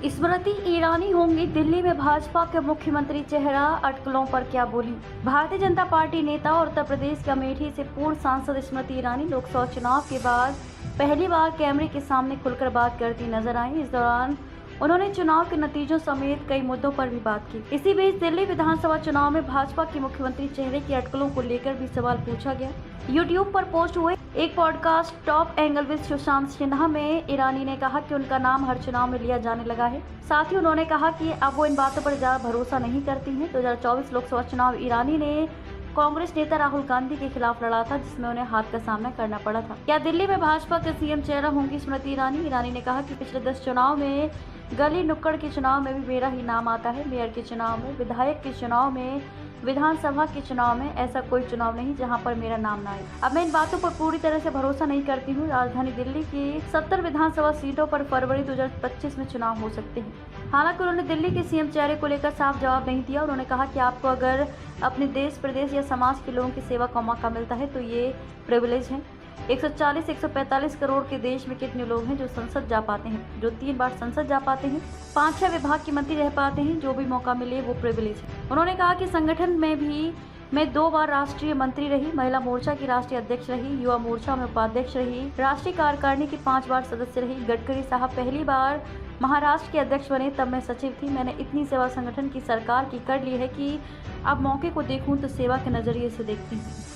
स्मृति ईरानी होंगी दिल्ली में भाजपा के मुख्यमंत्री, चेहरा अटकलों पर क्या बोली। भारतीय जनता पार्टी नेता और उत्तर प्रदेश के अमेठी से पूर्व सांसद स्मृति ईरानी लोकसभा चुनाव के बाद पहली बार कैमरे के सामने खुलकर बात करती नजर आई। इस दौरान उन्होंने चुनाव के नतीजों समेत कई मुद्दों पर भी बात की। इसी बीच दिल्ली विधानसभा चुनाव में भाजपा के मुख्यमंत्री चेहरे की अटकलों को लेकर भी सवाल पूछा गया। यूट्यूब पर पोस्ट हुए एक podcast top angle with Sushant Sinha में ईरानी ने कहा कि उनका नाम हर चुनाव में लिया जाने लगा है। साथ ही उन्होंने कहा कि अब वो इन बातों पर ज्यादा भरोसा नहीं करती हैं। 2024 लोकसभा चुनाव ईरानी ने कांग्रेस नेता राहुल गांधी के खिलाफ लड़ा था, जिसमें उन्हें हार का सामना करना पड़ा था। क्या दिल्ली में भाजपा के सीएम चेहरा होंगी स्मृति ईरानी? ईरानी ने कहा कि पिछले 10 चुनाव में गली नुक्कड़ के चुनाव में भी मेरा ही नाम आता है। मेयर के चुनाव में, विधायक के चुनाव में, विधानसभा के चुनाव में ऐसा कोई चुनाव नहीं जहां पर मेरा नाम ना आए। अब मैं इन बातों पर पूरी तरह से भरोसा नहीं करती हूँ। राजधानी दिल्ली की 70 विधानसभा सीटों पर फरवरी 2025 में चुनाव हो सकते हैं। हालांकि उन्होंने दिल्ली के सीएम चेहरे को लेकर साफ जवाब नहीं दिया। उन्होंने कहा कि आपको अगर अपने देश, प्रदेश या समाज के लोगों की सेवा का मौका मिलता है तो ये प्रिविलेज है। 140-145 करोड़ के देश में कितने लोग हैं जो संसद जा पाते हैं, जो 3 बार संसद जा पाते हैं, 5-6 विभाग के मंत्री रह पाते हैं? जो भी मौका मिले वो प्रिविलेज है। उन्होंने कहा कि संगठन में भी मैं 2 बार राष्ट्रीय मंत्री रही, महिला मोर्चा की राष्ट्रीय अध्यक्ष रही, युवा मोर्चा में उपाध्यक्ष रही, राष्ट्रीय कार्यकारिणी की 5 बार सदस्य रही। गडकरी साहब पहली बार महाराष्ट्र के अध्यक्ष बने तब मैं सचिव थी। मैंने इतनी सेवा संगठन की, सरकार की कर ली है कि अब मौके को देखूं तो सेवा के नजरिए से देखती हूँ।